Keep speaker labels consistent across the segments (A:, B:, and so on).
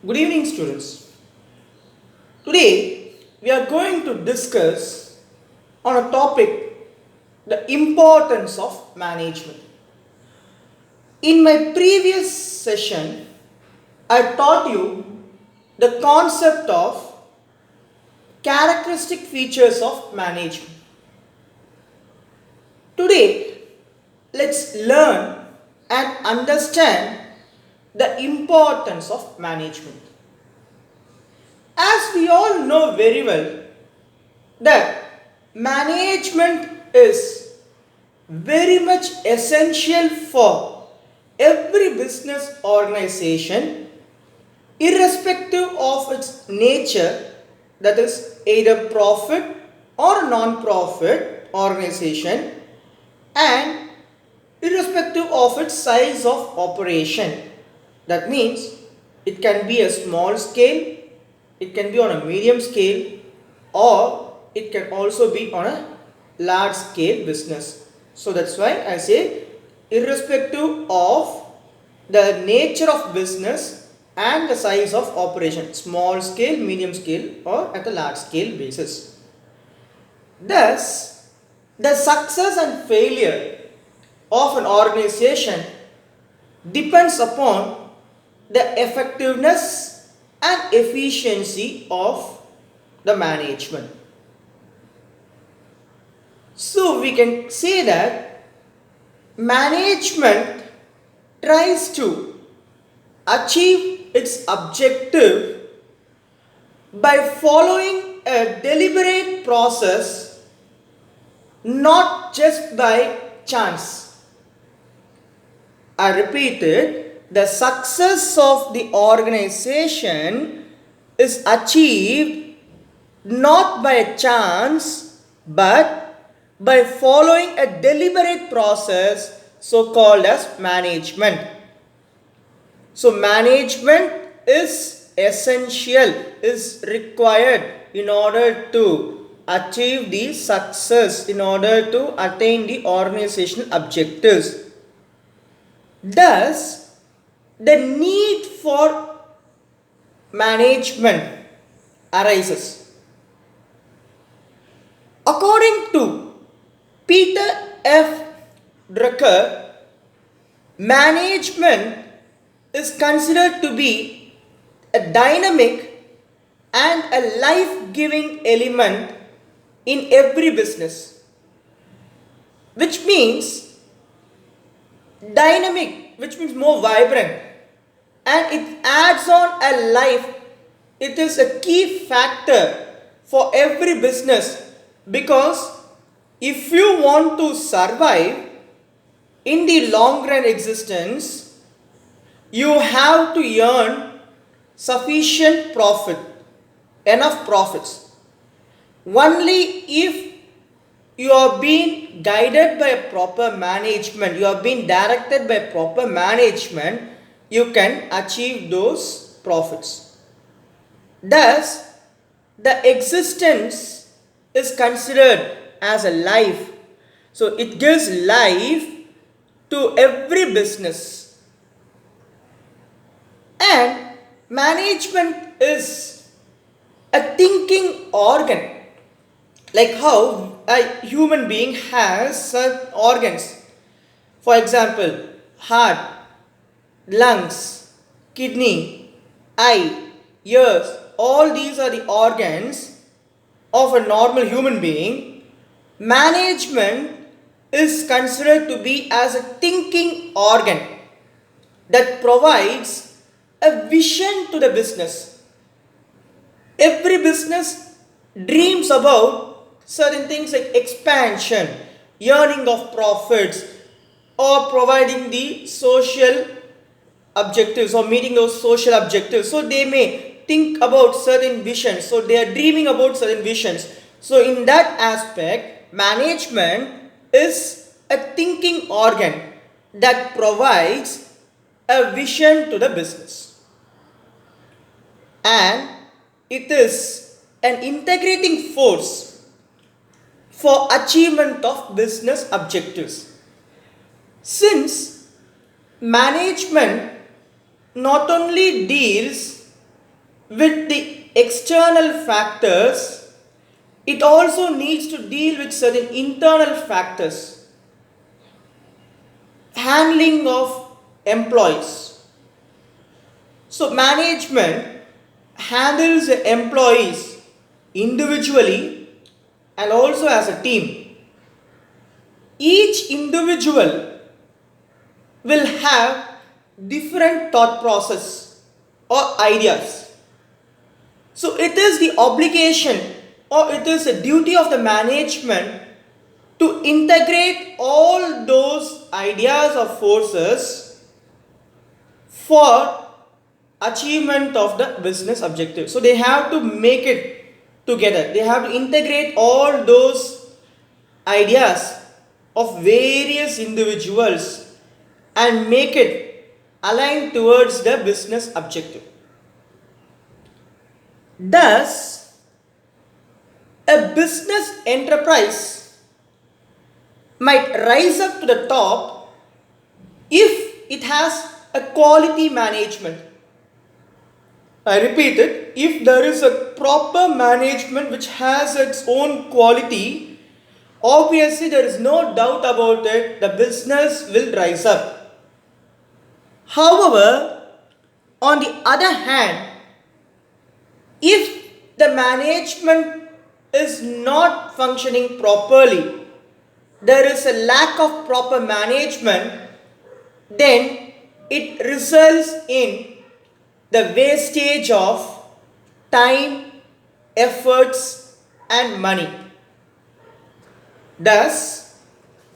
A: Good evening, students. Today we are going to discuss on a topic the importance of management. In my previous session, I taught you the concept of characteristic features of management. Today, let's learn and understand the importance of management. As we all know very well, that management is very much essential for every business organization, irrespective of its nature, that is either profit or non-profit organization, and irrespective of its size of operation. That means it can be a small scale, it can be on a medium scale, or it can also be on a large scale business. So that's why I say irrespective of the nature of business and the size of operation, small scale, medium scale, or at a large scale basis. Thus, the success and failure of an organization depends upon the effectiveness and efficiency of the management. So we can say that management tries to achieve its objective by following a deliberate process, not just by chance. I repeat it, the success of the organization is achieved not by chance but by following a deliberate process, so called as management. So management is essential, is required in order to achieve the success, in order to attain the organizational objectives. Thus, the need for management arises. According to Peter F. Drucker, management is considered to be a dynamic and a life-giving element in every business, which means dynamic, which means more vibrant, and it adds on a life. It is a key factor for every business, because if you want to survive in the long run existence, you have to earn sufficient profit, enough profits. Only if you are being guided by a proper management, you are being directed by proper management, you can achieve those profits. Thus, the existence is considered as a life. So it gives life to every business. And management is a thinking organ. Like how a human being has certain organs. For example, heart, lungs, kidney, eye, ears, all these are the organs of a normal human being. Management is considered to be as a thinking organ that provides a vision to the business. Every business dreams about certain things like expansion, earning of profits, or providing the social objectives or meeting those social objectives. So they may think about certain visions. So they are dreaming about certain visions. So in that aspect, management is a thinking organ that provides a vision to the business. And it is an integrating force for achievement of business objectives. Since management not only deals with the external factors, it also needs to deal with certain internal factors. Handling of employees. So, management handles the employees individually and also as a team. Each individual will have different thought process or ideas. So it is the obligation or it is a duty of the management to integrate all those ideas or forces for achievement of the business objective. So they have to make it together. They have to integrate all those ideas of various individuals and make it align towards the business objective. Thus, a business enterprise might rise up to the top if it has a quality management. I repeat it, if there is a proper management which has its own quality, obviously there is no doubt about it, the business will rise up. However, on the other hand, if the management is not functioning properly, there is a lack of proper management, then it results in the wastage of time, efforts, and money. Thus,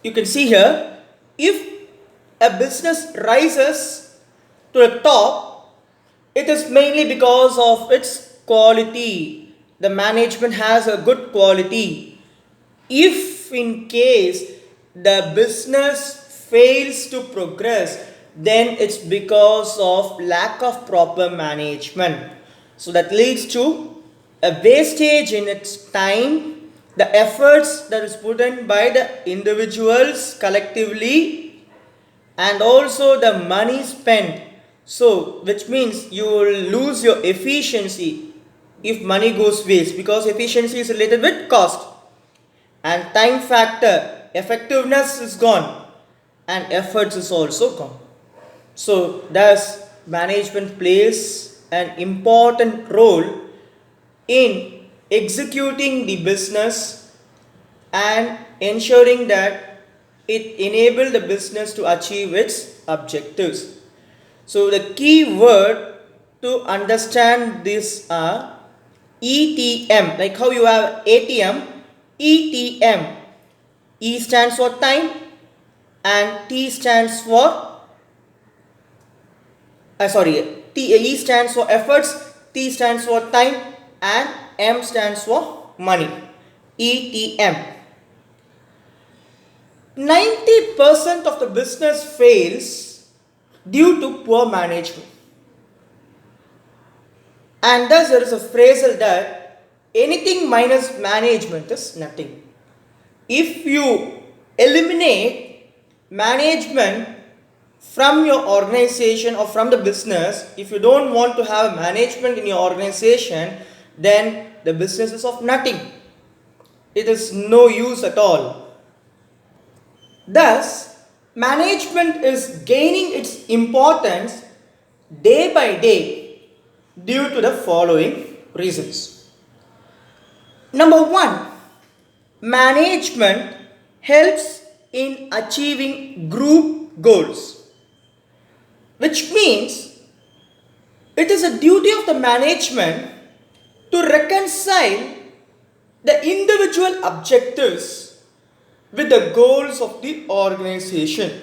A: you can see here, if a business rises to the top, it is mainly because of its quality. The management has a good quality. If in case the business fails to progress, then it's because of lack of proper management. So that leads to a wastage in its time, the efforts that is put in by the individuals collectively, and also the money spent. So which means you will lose your efficiency if money goes waste, because efficiency is related with cost, and time factor, effectiveness is gone, and efforts is also gone. So thus management plays an important role in executing the business and ensuring that it enables the business to achieve its objectives. So the key word to understand this are ETM, like how you have ATM, ETM. E stands for time and T stands for E stands for efforts, T stands for time, and M stands for money. ETM. 90% of the business fails due to poor management. And thus there is a phrasal that anything minus management is nothing. If you eliminate management from your organization or from the business, if you don't want to have management in your organization, then the business is of nothing. It is no use at all. Thus, management is gaining its importance day by day due to the following reasons. Number one, management helps in achieving group goals, which means it is a duty of the management to reconcile the individual objectives with the goals of the organization.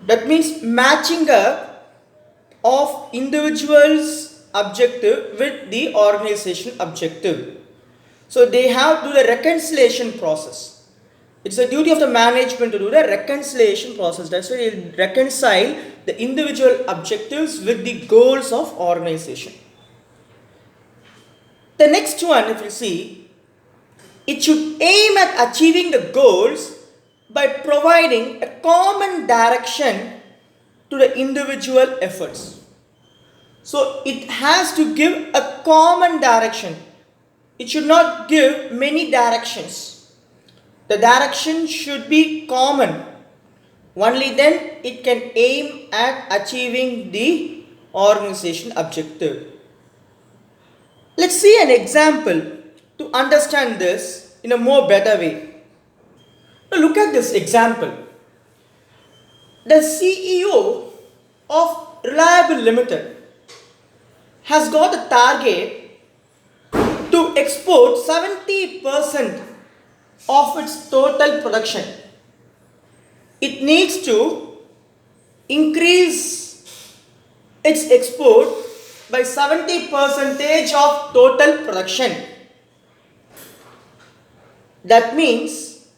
A: That means matching up of individuals' objective with the organization objective. So they have to do the reconciliation process. It's a duty of the management to do the reconciliation process. That's why they reconcile the individual objectives with the goals of organization. The next one, if you see, it should aim at achieving the goals by providing a common direction to the individual efforts. So it has to give a common direction. It should not give many directions. The direction should be common. Only then it can aim at achieving the organization objective. Let's see an example to understand this in a more better way. Now look at this example. The CEO of Reliable Limited has got a target to export 70% of its total production. It needs to increase its export by 70% of total production. That means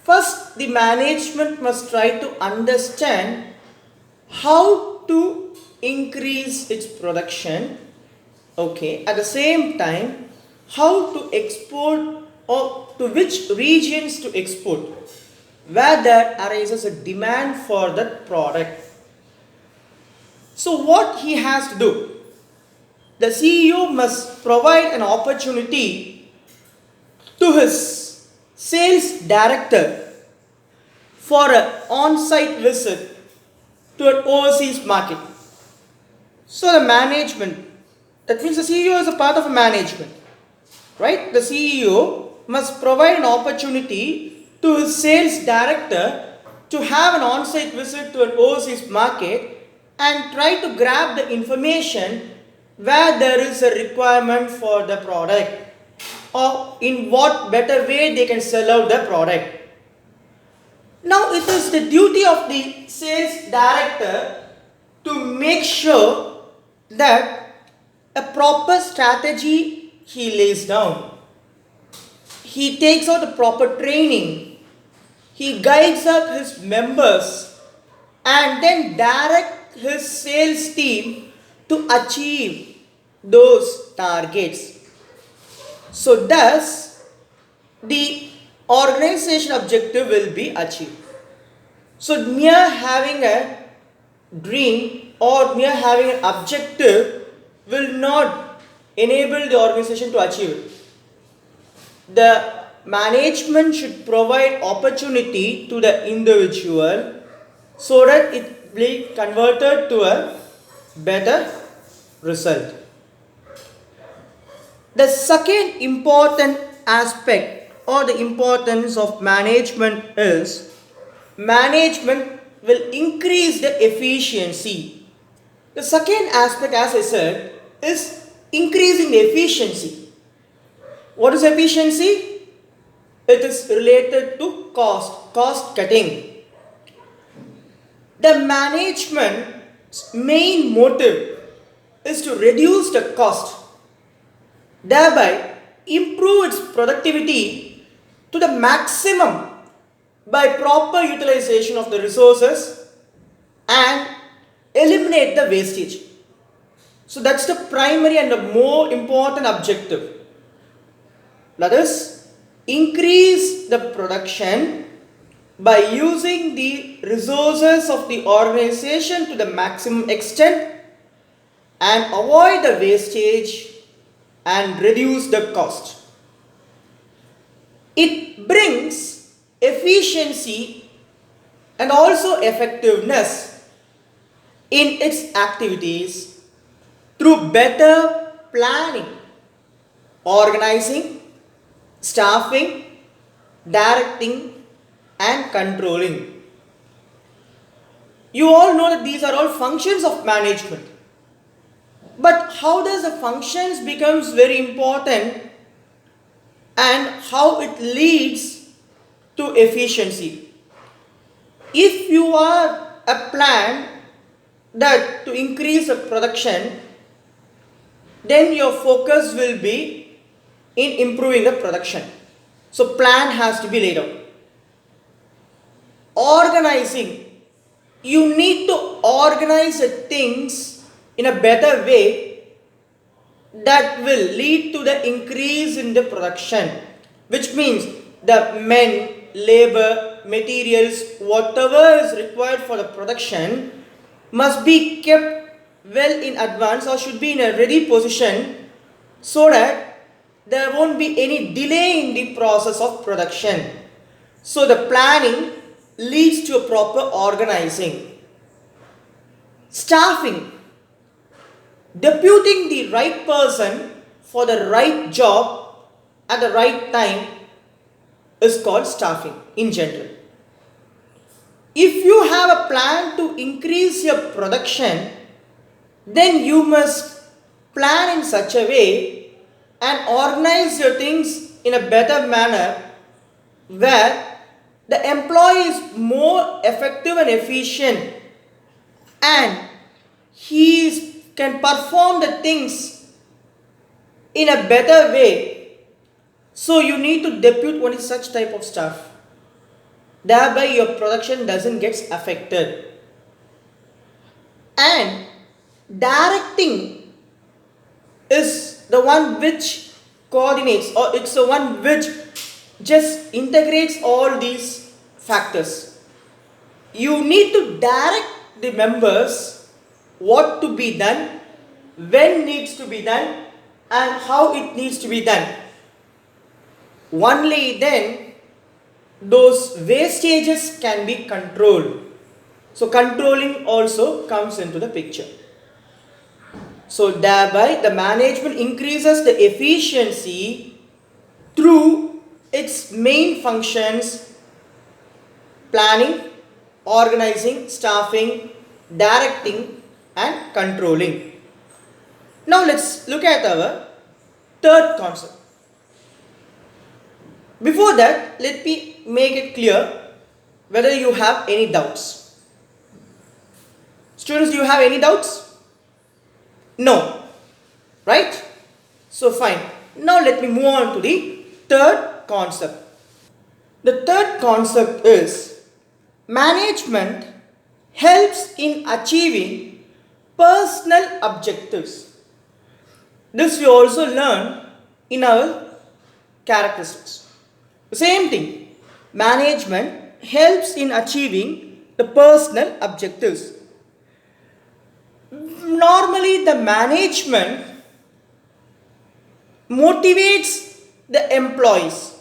A: first the management must try to understand how to increase its production, okay, at the same time how to export or to which regions to export where there arises a demand for that product. So what he has to do, the CEO must provide an opportunity to his sales director for an on-site visit to an overseas market. So the management, that means the CEO is a part of a management, right? The CEO must provide an opportunity to his sales director to have an on-site visit to an overseas market and try to grab the information where there is a requirement for the product or in what better way they can sell out the product. Now it is the duty of the sales director to make sure that a proper strategy he lays down. He takes out the proper training. He guides up his members and then direct his sales team to achieve those targets. So thus the organization objective will be achieved. So mere having a dream or mere having an objective will not enable the organization to achieve it. The management should provide opportunity to the individual so that it will be converted to a better result. The second important aspect or the importance of management is management will increase the efficiency. The second aspect, as I said, is increasing the efficiency. What is efficiency? It is related to cost cutting. The management's main motive is to reduce the cost, thereby improve its productivity to the maximum by proper utilization of the resources and eliminate the wastage. So that's the primary and the more important objective. That is, increase the production by using the resources of the organization to the maximum extent and avoid the wastage and reduce the cost. It brings efficiency and also effectiveness in its activities through better planning, organizing, staffing, directing and controlling. You all know that these are all functions of management. But how does the functions becomes very important and how it leads to efficiency? If you are a plan that to increase the production, then your focus will be in improving the production. So plan has to be laid out. Organizing. You need to organize the things in a better way that will lead to the increase in the production, which means the men, labor, materials, whatever is required for the production must be kept well in advance or should be in a ready position so that there won't be any delay in the process of production. So the planning leads to a proper organizing. Staffing, deputing the right person for the right job at the right time is called staffing in general. If you have a plan to increase your production, then you must plan in such a way and organize your things in a better manner where the employee is more effective and efficient and can perform the things in a better way. So you need to depute only such type of stuff. Thereby your production doesn't get affected. And directing is the one which coordinates, or it's the one which just integrates all these factors. You need to direct the members what to be done, when needs to be done, and how it needs to be done. Only then those wastages can be controlled. So controlling also comes into the picture. So thereby the management increases the efficiency through its main functions: planning, organizing, staffing, directing and controlling. Now let's look at our third concept. Before that, let me make it clear whether you have any doubts. Students, do you have any doubts? No. Right? So fine. Now let me move on to the third concept. The third concept is management helps in achieving personal objectives. This we also learn in our characteristics. The same thing. Management helps in achieving the personal objectives. Normally the management motivates the employees,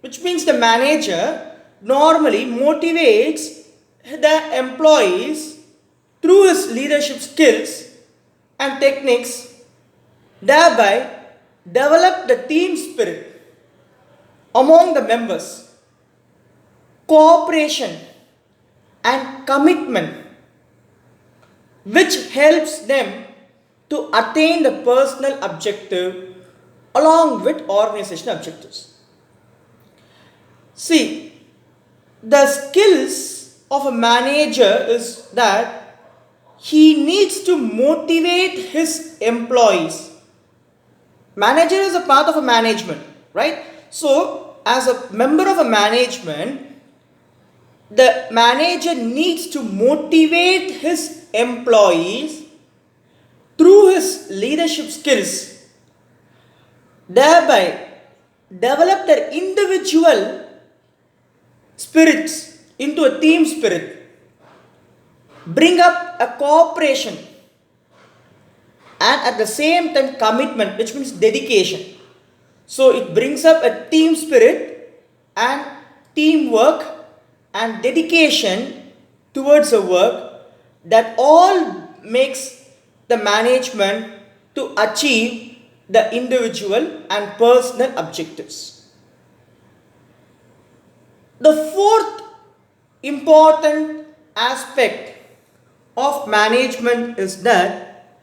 A: which means the manager normally motivates the employees through his leadership skills and techniques, thereby develop the team spirit among the members, cooperation and commitment, which helps them to attain the personal objective along with organizational objectives. See, the skills of a manager is that he needs to motivate his employees. Manager is a part of a management, right? So, as a member of a management, the manager needs to motivate his employees through his leadership skills, thereby develop their individual spirits into a team spirit, bring up a cooperation and at the same time commitment, which means dedication. So it brings up a team spirit and teamwork and dedication towards a work that all makes the management to achieve the individual and personal objectives. The fourth important aspect of management is that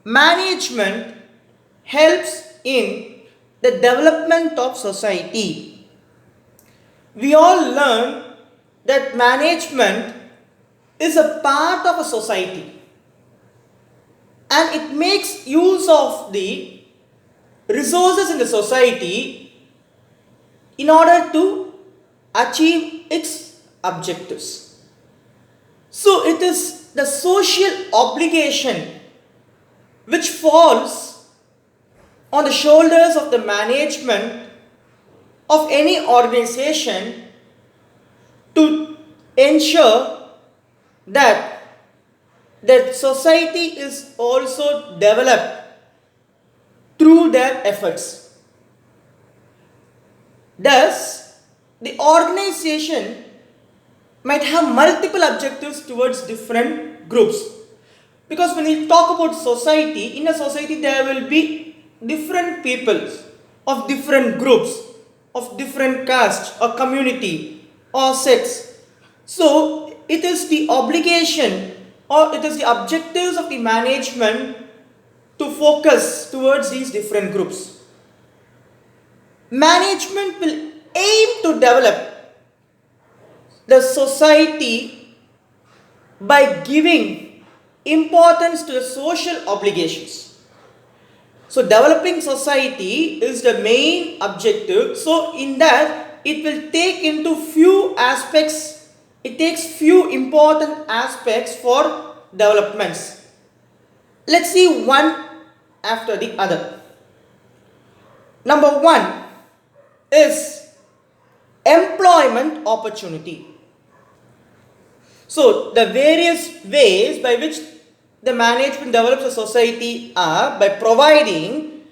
A: management helps in the development of society. We all learn that management is a part of a society and it makes use of the resources in the society in order to achieve its objectives. So it is the social obligation which falls on the shoulders of the management of any organization to ensure that that society is also developed through their efforts. Thus, the organization might have multiple objectives towards different groups. Because when we talk about society, in a society there will be different peoples of different groups, of different caste or community or sects. So it is the obligation or it is the objectives of the management to focus towards these different groups. Management will aim to develop the society by giving importance to the social obligations. So developing society is the main objective. So in that it will take into few aspects, it takes few important aspects for developments. Let's see one after the other. Number one is employment opportunity. So the various ways by which the management develops a society are by providing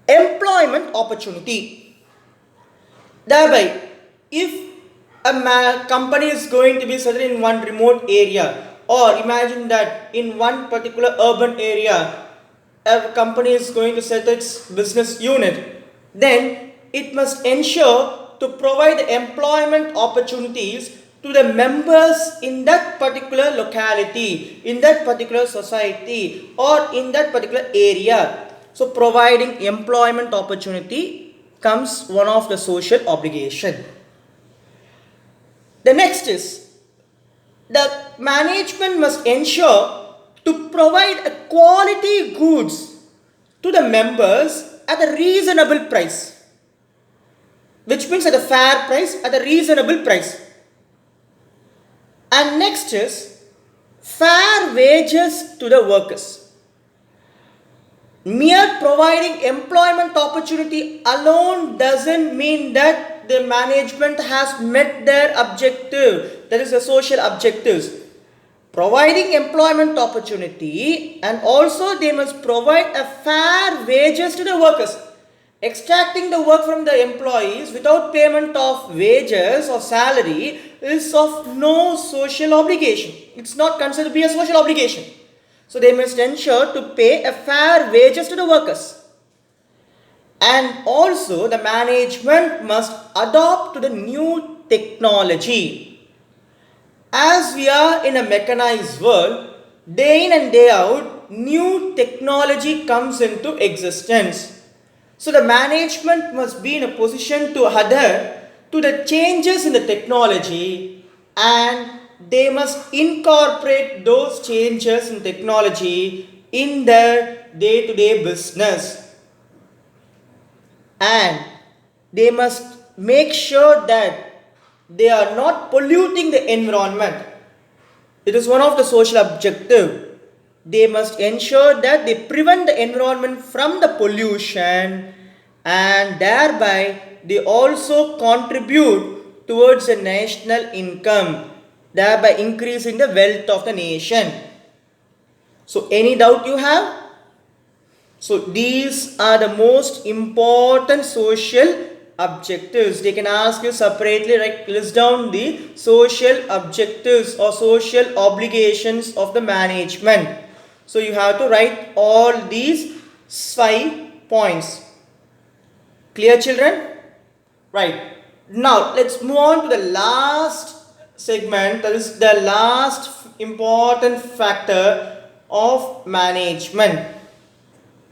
A: employment opportunity. Thereby, if a company is going to be settled in one remote area, or imagine that in one particular urban area, a company is going to set its business unit, then it must ensure to provide employment opportunities to the members in that particular locality, in that particular society, or in that particular area. So providing employment opportunity comes one of the social obligation. The next is the management must ensure to provide a quality goods to the members at a reasonable price, which means at a fair price, at a reasonable price. And next is fair wages to the workers. Mere providing employment opportunity alone doesn't mean that the management has met their objective, that is the social objectives. Providing employment opportunity, and also they must provide a fair wages to the workers. Extracting the work from the employees without payment of wages or salary is of no social obligation. It's not considered to be a social obligation. So they must ensure to pay a fair wages to the workers. And also the management must adopt to the new technology. As we are in a mechanized world, day in and day out, new technology comes into existence. So the management must be in a position to adhere to the changes in the technology, and they must incorporate those changes in technology in their day-to-day business. And they must make sure that they are not polluting the environment. It is one of the social objectives. They must ensure that they prevent the environment from the pollution, and thereby they also contribute towards the national income, thereby increasing the wealth of the nation. So any doubt you have? So these are the most important social objectives. They can ask you separately, like list down the social objectives or social obligations of the management. So you have to write all these 5 points. Clear, children? Right. Now let's move on to the last segment, that is the last important factor of management.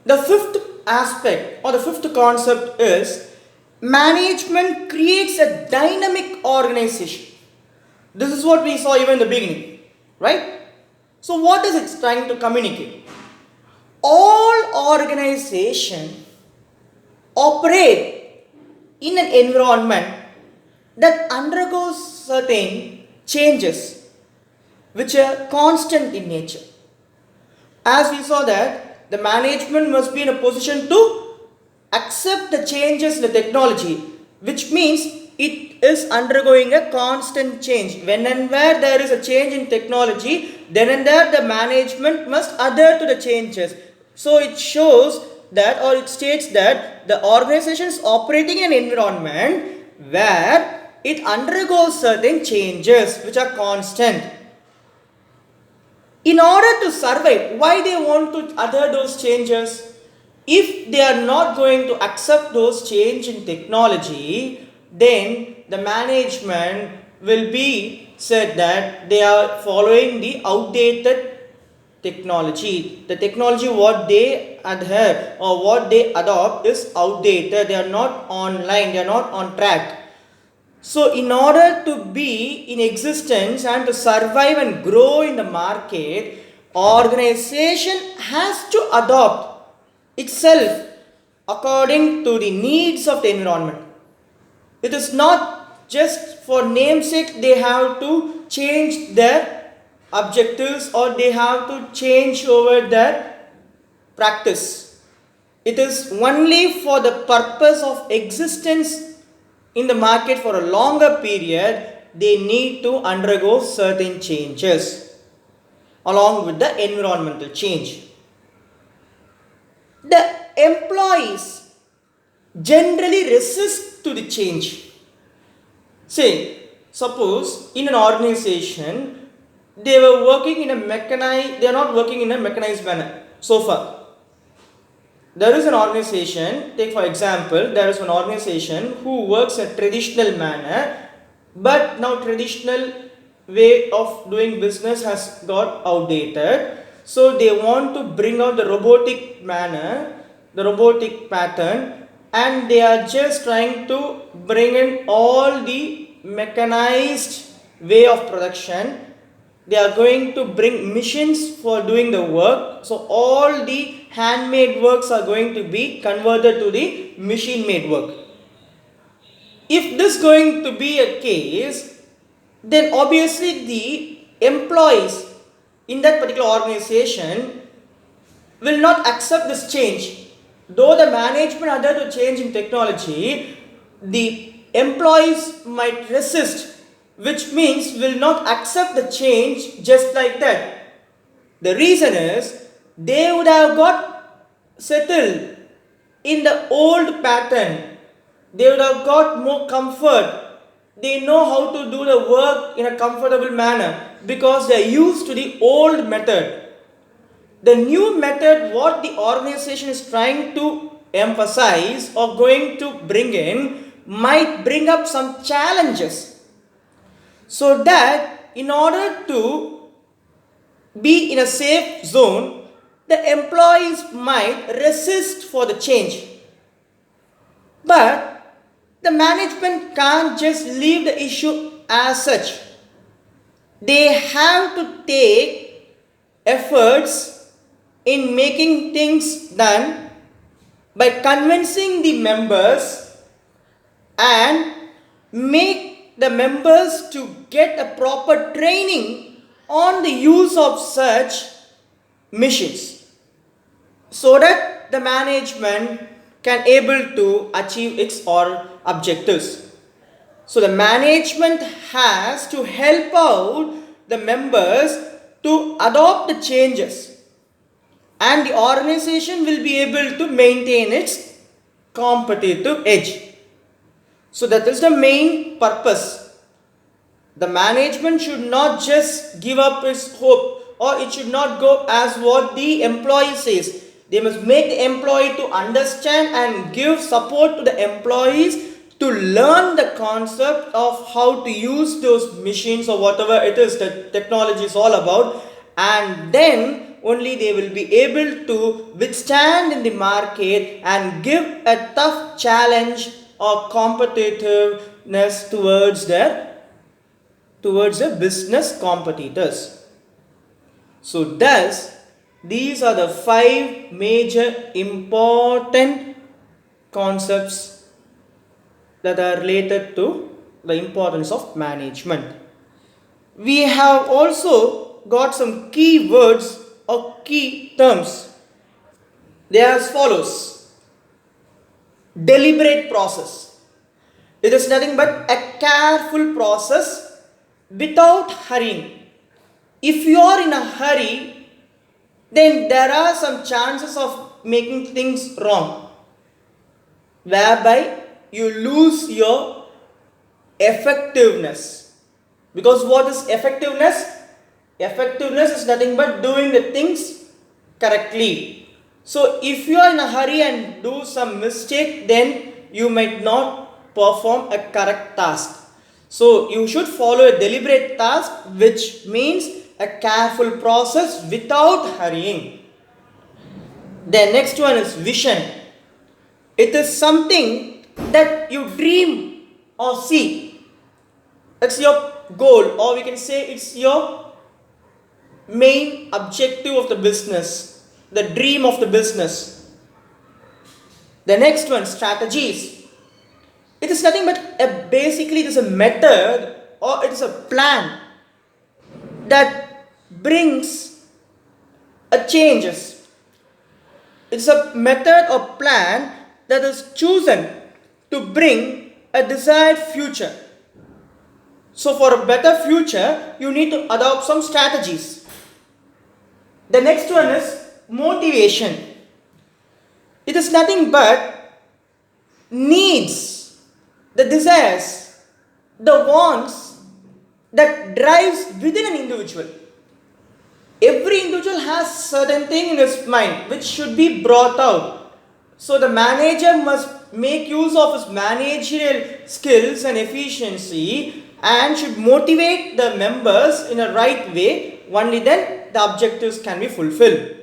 A: The fifth aspect or the fifth concept is management creates a dynamic organization. This is what we saw even in the beginning, right? So what is it trying to communicate? All organizations operate in an environment that undergoes certain changes which are constant in nature. As we saw that the management must be in a position to accept the changes in the technology, which means it is undergoing a constant change. When and where there is a change in technology, then and there the management must adhere to the changes. So it shows that, or it states that the organization is operating in an environment where it undergoes certain changes which are constant. In order to survive, why they want to adhere those changes? If they are not going to accept those change in technology, then the management will be said that they are following the outdated technology. The technology what they adhere or what they adopt is outdated. They are not online, they are not on track. So, in order to be in existence and to survive and grow in the market, organization has to adopt itself according to the needs of the environment. It is not just for namesake they have to change their objectives or they have to change over their practice. It is only for the purpose of existence in the market for a longer period. They need to undergo certain changes along with the environmental change. The employees generally resist to the change. Say, suppose in an organization they were working in a mechanized, they are not working in a mechanized manner so far. There is an organization, take for example, there is an organization who works in a traditional manner, but now traditional way of doing business has got outdated. So they want to bring out the robotic manner, the robotic pattern, and they are just trying to bring in all the mechanized way of production. They are going to bring machines for doing the work. So all the handmade works are going to be converted to the machine made work. If this is going to be a case, then obviously the employees in that particular organization will not accept this change. Though the management adhere to change in technology, the employees might resist, which means will not accept the change just like that. The reason is they would have got settled in the old pattern. They would have got more comfort. They know how to do the work in a comfortable manner because they are used to the old method. The new method, what the organization is trying to emphasize or going to bring in, might bring up some challenges. So that in order to be in a safe zone, the employees might resist for the change. But the management can't just leave the issue as such. They have to take efforts in making things done by convincing the members and make the members to get a proper training on the use of such machines so that the management can able to achieve its or objectives. So the management has to help out the members to adopt the changes and the organization will be able to maintain its competitive edge. So that is the main purpose. The management should not just give up its hope or it should not go as what the employee says. They must make the employee to understand and give support to the employees to learn the concept of how to use those machines or whatever it is that technology is all about, and then only they will be able to withstand in the market and give a tough challenge or competitiveness towards the business competitors. So thus these are the 5 major important concepts that are related to the importance of management. We have also got some key words or key terms. They are as follows: deliberate process. It is nothing but a careful process without hurrying. If you are in a hurry, then there are some chances of making things wrong, whereby you lose your effectiveness. Because what is effectiveness? Effectiveness is nothing but doing the things correctly. So if you are in a hurry and do some mistake, then you might not perform a correct task. So you should follow a deliberate task, which means a careful process without hurrying. The next one is vision. It is something that you dream or see. It's your goal, or we can say it's your main objective of the business, the dream of the business. The next one, strategies. It is nothing but basically it is a method or it is a plan that brings a changes. It's a method or plan that is chosen to bring a desired future. So for a better future, you need to adopt some strategies. The next one is motivation. It is nothing but needs, the desires, the wants that drives within an individual. Every individual has certain thing in his mind which should be brought out. So the manager must make use of his managerial skills and efficiency and should motivate the members in a right way. Only then the objectives can be fulfilled.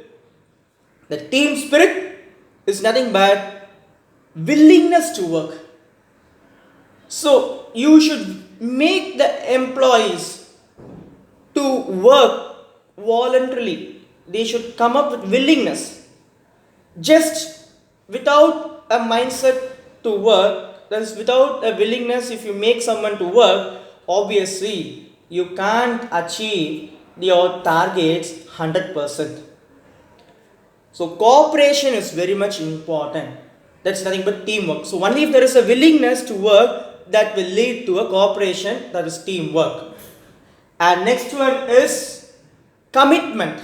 A: The team spirit is nothing but willingness to work. So you should make the employees to work voluntarily. They should come up with willingness. Just without a mindset to work, that is without a willingness, if you make someone to work, obviously you can't achieve your targets 100%. So cooperation is very much important. That's nothing but teamwork. So only if there is a willingness to work, that will lead to a cooperation, that is teamwork. And next one is commitment.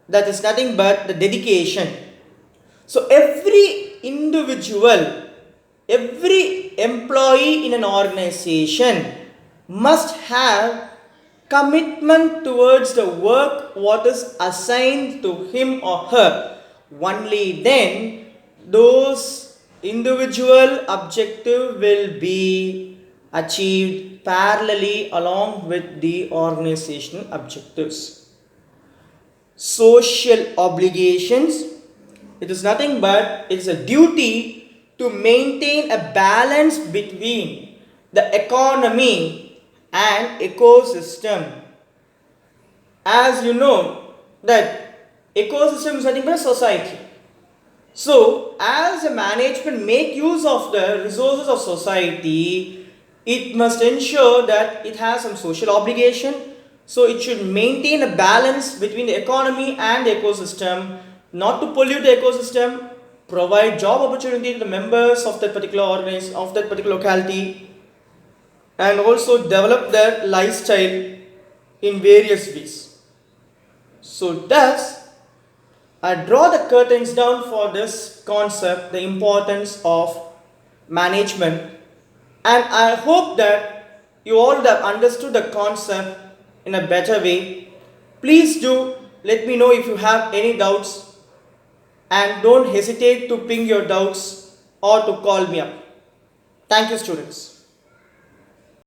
A: That is nothing but the dedication. So every individual, every employee in an organization must have commitment towards the work what is assigned to him or her. Only then those individual objective will be achieved parallelly along with the organizational objectives. Social obligations. It is nothing but it is a duty to maintain a balance between the economy and ecosystem. As you know that ecosystem is nothing but society. So as a management make use of the resources of society, it must ensure that it has some social obligation. So it should maintain a balance between the economy and the ecosystem, not to pollute the ecosystem, provide job opportunity to the members of that particular organization, of that particular locality, and also develop their lifestyle in various ways. So thus, I draw the curtains down for this concept, the importance of management, and I hope that you all have understood the concept in a better way. Please do let me know if you have any doubts, and don't hesitate to ping your doubts or to call me up. Thank you, students.